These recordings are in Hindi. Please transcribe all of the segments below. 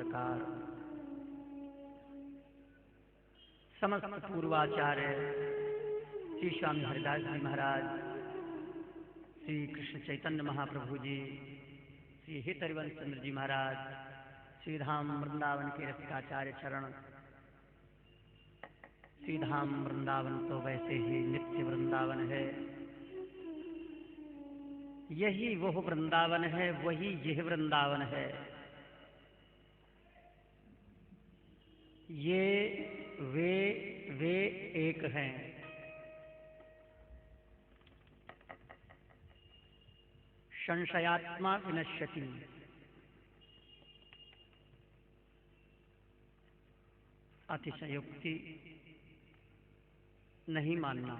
प्रकार समस्त पूर्वाचार्य श्री स्वामी हरिदास जी महाराज, श्री कृष्ण चैतन्य महाप्रभु जी, श्री हित हरिवंश चंद्र जी महाराज, श्री धाम वृंदावन के रसिकाचार्य चरण। श्री धाम वृंदावन तो वैसे ही नित्य वृंदावन है। यही वह वृंदावन है, वही यह वृंदावन है। ये वे एक हैं। संशयात्मा विनश्यति। अतिशयोक्ति नहीं मानना।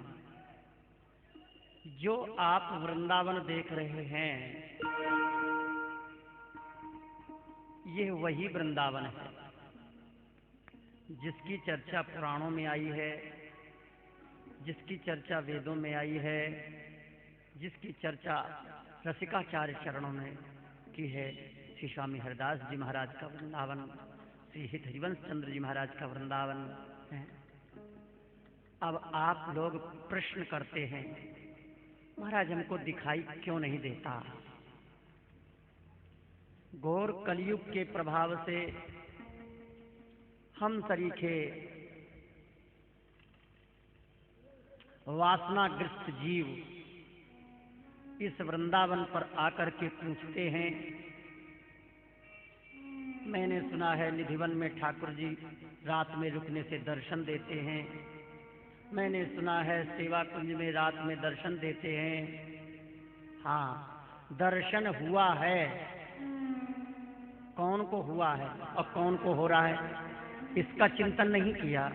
जो आप वृंदावन देख रहे हैं, यह वही वृंदावन है जिसकी चर्चा पुराणों में आई है, जिसकी चर्चा वेदों में आई है, जिसकी चर्चा रसिकाचार्य चरणों में की है। श्री स्वामी हरिदास जी महाराज का वृंदावन, श्री हित हरिवंश चंद्र जी महाराज का वृंदावन है। अब आप लोग प्रश्न करते हैं, महाराज हमको दिखाई क्यों नहीं देता? घोर कलयुग के प्रभाव से हम सरीखे वासनाग्रस्त जीव इस वृंदावन पर आकर के पूछते हैं। मैंने सुना है निधिवन में ठाकुर जी रात में रुकने से दर्शन देते हैं। मैंने सुना है सेवा कुंज में रात में दर्शन देते हैं। हाँ, दर्शन हुआ है। कौन को हुआ है और कौन को हो रहा है, इसका चिंतन नहीं किया।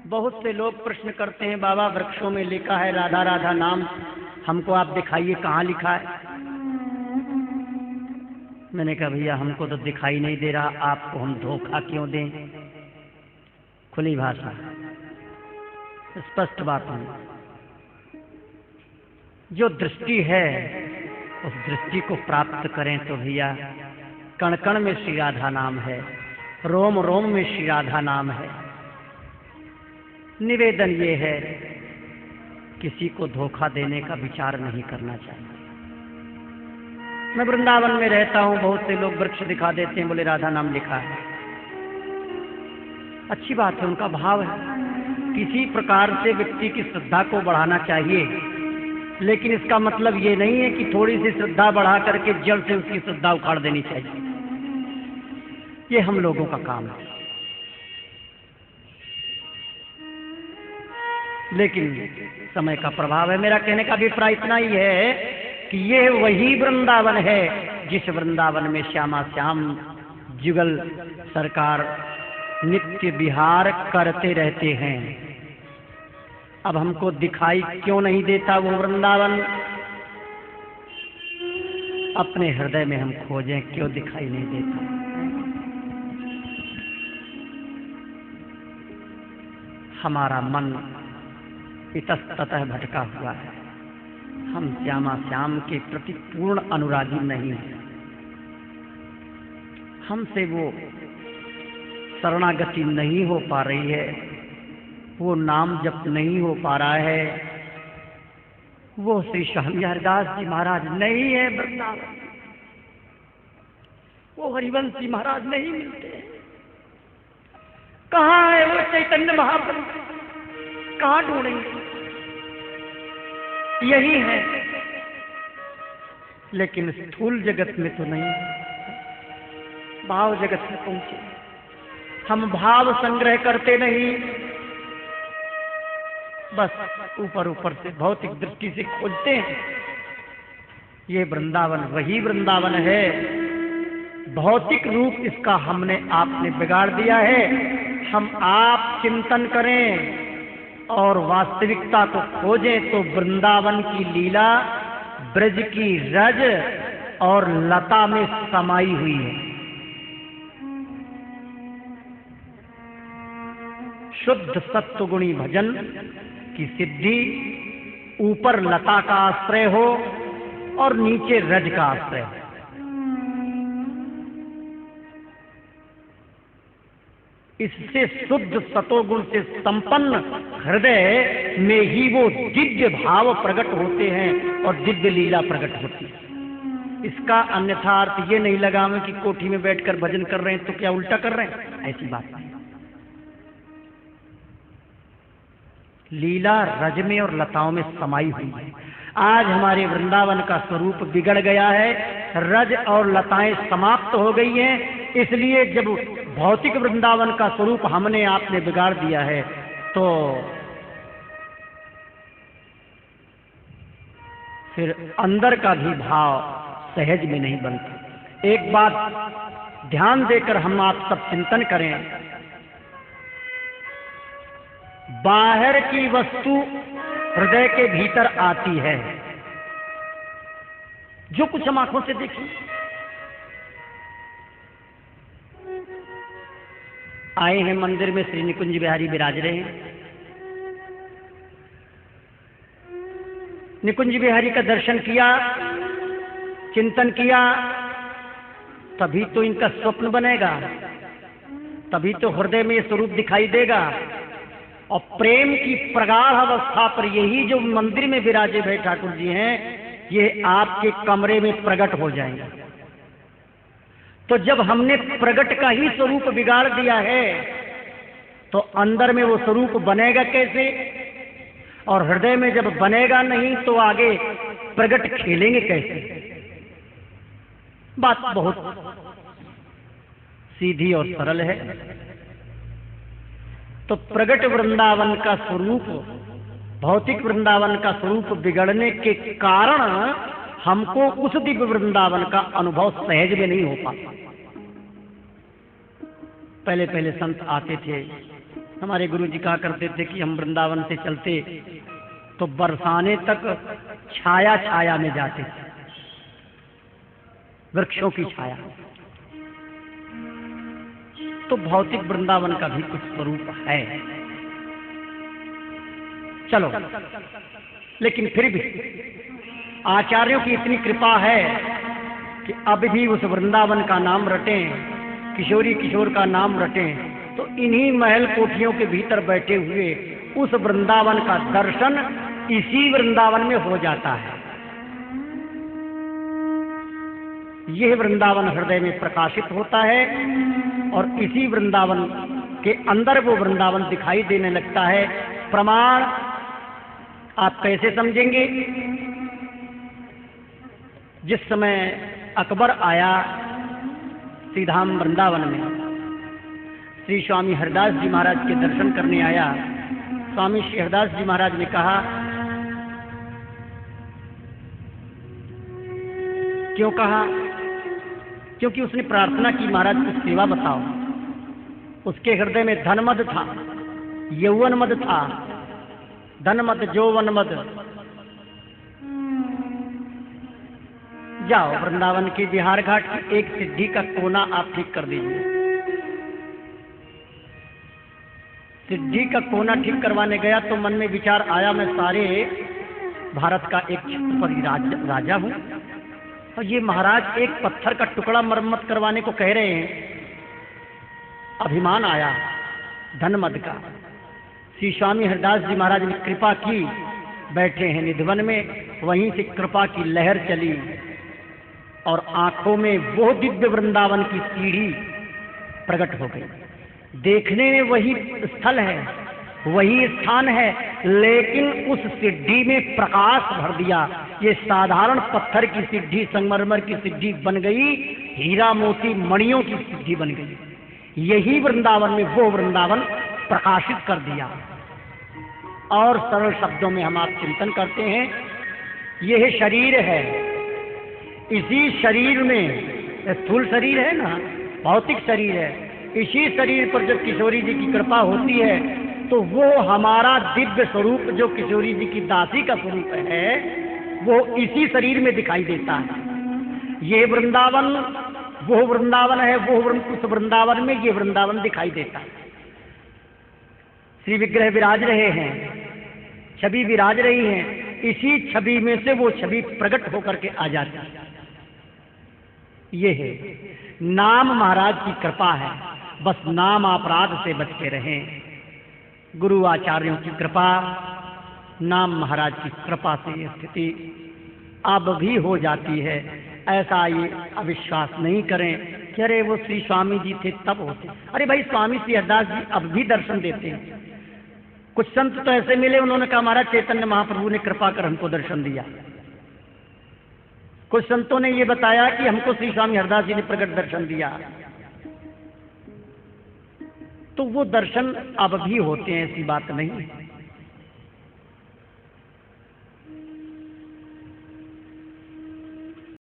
बहुत से लोग प्रश्न करते हैं, बाबा वृक्षों में लिखा है राधा राधा नाम, हमको आप दिखाइए कहाँ लिखा है। मैंने कहा भैया हमको तो दिखाई नहीं दे रहा, आपको हम धोखा क्यों दें? खुली भाषा, स्पष्ट बात है। जो दृष्टि है उस दृष्टि को प्राप्त करें तो भैया कण कण में श्री राधा नाम है, रोम रोम में श्री राधा नाम है। निवेदन ये है, किसी को धोखा देने का विचार नहीं करना चाहिए। मैं वृंदावन में रहता हूँ, बहुत से लोग वृक्ष दिखा देते हैं, बोले राधा नाम लिखा है। अच्छी बात है, उनका भाव है। किसी प्रकार से व्यक्ति की श्रद्धा को बढ़ाना चाहिए, लेकिन इसका मतलब ये नहीं है कि थोड़ी सी श्रद्धा बढ़ा करके जड़ से उसकी श्रद्धा उखाड़ देनी चाहिए। ये हम लोगों का काम है। लेकिन समय का प्रभाव है। मेरा कहने का अभिप्राय इतना ही है कि ये वही वृंदावन है जिस वृंदावन में श्यामा श्याम जुगल सरकार नित्य विहार करते रहते हैं। अब हमको दिखाई क्यों नहीं देता वो वृंदावन? अपने हृदय में हम खोजें, क्यों दिखाई नहीं देता? हमारा मन इतस्ततः भटका हुआ है। हम श्यामा श्याम के प्रति पूर्ण अनुरागी नहीं है। हमसे वो शरणागति नहीं हो पा रही है, वो नाम जप नहीं हो पा रहा है। वो श्री स्वामी हरिदास जी महाराज नहीं है वृंदावन, वो हरिवंश जी महाराज नहीं मिलते। कहाँ है वो चैतन्य महाप्रभु? कहाँ ढूंढेंगे? यही है, लेकिन स्थूल जगत में तो नहीं, भाव जगत में पहुंचे। हम भाव संग्रह करते नहीं, बस ऊपर ऊपर से भौतिक दृष्टि से खोजते हैं। ये वृंदावन वही वृंदावन है। भौतिक रूप इसका हमने आपने बिगाड़ दिया है। हम आप चिंतन करें और वास्तविकता को खोजें तो वृंदावन की लीला ब्रज की रज और लता में समाई हुई है। शुद्ध सत्वगुणी भजन की सिद्धि, ऊपर लता का आश्रय हो और नीचे रज का आश्रय हो। इससे शुद्ध सतोगुण से संपन्न हृदय में ही वो दिव्य भाव प्रकट होते हैं और दिव्य लीला प्रकट होती है। इसका अन्यथा अर्थ ये नहीं लगावे कि कोठी में बैठकर भजन कर रहे हैं तो क्या उल्टा कर रहे हैं, ऐसी बात नहीं। लीला रज में और लताओं में समाई हुई है। आज हमारे वृंदावन का स्वरूप बिगड़ गया है, रज और लताएं समाप्त हो गई हैं। इसलिए जब भौतिक वृंदावन का स्वरूप हमने आपने बिगाड़ दिया है तो फिर अंदर का भी भाव सहज में नहीं बनता। एक बात ध्यान देकर हम आप सब चिंतन करें, बाहर की वस्तु हृदय के भीतर आती है, जो कुछ हम आंखों से देखें। आए हैं मंदिर में, श्री निकुंज बिहारी विराज रहे हैं। निकुंज बिहारी का दर्शन किया, चिंतन किया, तभी तो इनका स्वप्न बनेगा, तभी तो हृदय में ये स्वरूप दिखाई देगा। और प्रेम की प्रगाढ़ अवस्था पर यही जो मंदिर में विराजे भय ठाकुर जी हैं, ये आपके कमरे में प्रकट हो जाएंगे। तो जब हमने प्रकट का ही स्वरूप बिगाड़ दिया है तो अंदर में वो स्वरूप बनेगा कैसे? और हृदय में जब बनेगा नहीं तो आगे प्रकट खेलेंगे कैसे? बात बहुत सीधी और सरल है। तो प्रगट वृंदावन का स्वरूप, भौतिक वृंदावन का स्वरूप बिगड़ने के कारण हमको उस दिव्य वृंदावन का अनुभव सहज में नहीं हो पाता। पहले पहले संत आते थे, हमारे गुरु जी कहा करते थे कि हम वृंदावन से चलते तो बरसाने तक छाया छाया में जाते थे, वृक्षों की छाया। तो भौतिक वृंदावन का भी कुछ स्वरूप है, चलो। लेकिन फिर भी आचार्यों की इतनी कृपा है कि अब भी उस वृंदावन का नाम रटें, किशोरी किशोर का नाम रटें, तो इन्हीं महल कोठियों के भीतर बैठे हुए उस वृंदावन का दर्शन इसी वृंदावन में हो जाता है। यह वृंदावन हृदय में प्रकाशित होता है और इसी वृंदावन के अंदर वो वृंदावन दिखाई देने लगता है। प्रमाण आप कैसे समझेंगे? जिस समय अकबर आया श्रीधाम वृंदावन में, श्री स्वामी हरदास जी महाराज के दर्शन करने आया। स्वामी श्री हरदास जी महाराज ने कहा, क्यों कहा? क्योंकि उसने प्रार्थना की, महाराज कुछ सेवा बताओ। उसके हृदय में धनमद था, यौवन मद था, धनमद जौवन मद। जाओ वृंदावन के बिहार घाट की एक सिद्धि का कोना आप ठीक कर दीजिए। सिद्धि का कोना ठीक करवाने गया तो मन में विचार आया, मैं सारे भारत का एक छत्रपति राजा हूं और ये महाराज एक पत्थर का टुकड़ा मरम्मत करवाने को कह रहे हैं। अभिमान आया धनमद का। श्री स्वामी हरदास जी महाराज ने कृपा की, बैठे हैं निधिवन में, वहीं से कृपा की लहर चली और आंखों में वो दिव्य वृंदावन की सीढ़ी प्रकट हो गई। देखने में वही स्थल है, वही स्थान है, लेकिन उस सिद्धि में प्रकाश भर दिया। ये साधारण पत्थर की सिद्धि, संगमरमर की सिद्धि बन गई, हीरा मोती मणियों की सिद्धि बन गई। यही वृंदावन में वो वृंदावन प्रकाशित कर दिया। और सरल शब्दों में हम आप चिंतन करते हैं, यह शरीर है, इसी शरीर में, स्थूल शरीर है ना, भौतिक शरीर है, इसी शरीर पर जब किशोरी जी की कृपा होती है तो वो हमारा दिव्य स्वरूप जो किशोरी जी की दासी का स्वरूप है वो इसी शरीर में दिखाई देता है। ये वृंदावन वो वृंदावन है, उस वृंदावन में ये वृंदावन दिखाई देता है। श्री विग्रह विराज रहे हैं, छवि विराज रही है, इसी छवि में से वो छवि प्रकट होकर के आ जाती है। ये है नाम महाराज की कृपा है। बस नाम अपराध से बच के रहें। गुरु आचार्यों की कृपा, नाम महाराज की कृपा से ये स्थिति अब भी हो जाती है। ऐसा ये अविश्वास नहीं करें कि अरे वो श्री स्वामी जी थे तब होते। अरे भाई, स्वामी श्री हरदास जी अब भी दर्शन देते हैं। कुछ संत तो ऐसे मिले, उन्होंने कहा महाराज चैतन्य महाप्रभु ने कृपा कर हमको दर्शन दिया। कुछ संतों ने ये बताया कि हमको श्री स्वामी हरदास जी ने प्रकट दर्शन दिया। तो वो दर्शन अब भी होते हैं, ऐसी बात नहीं।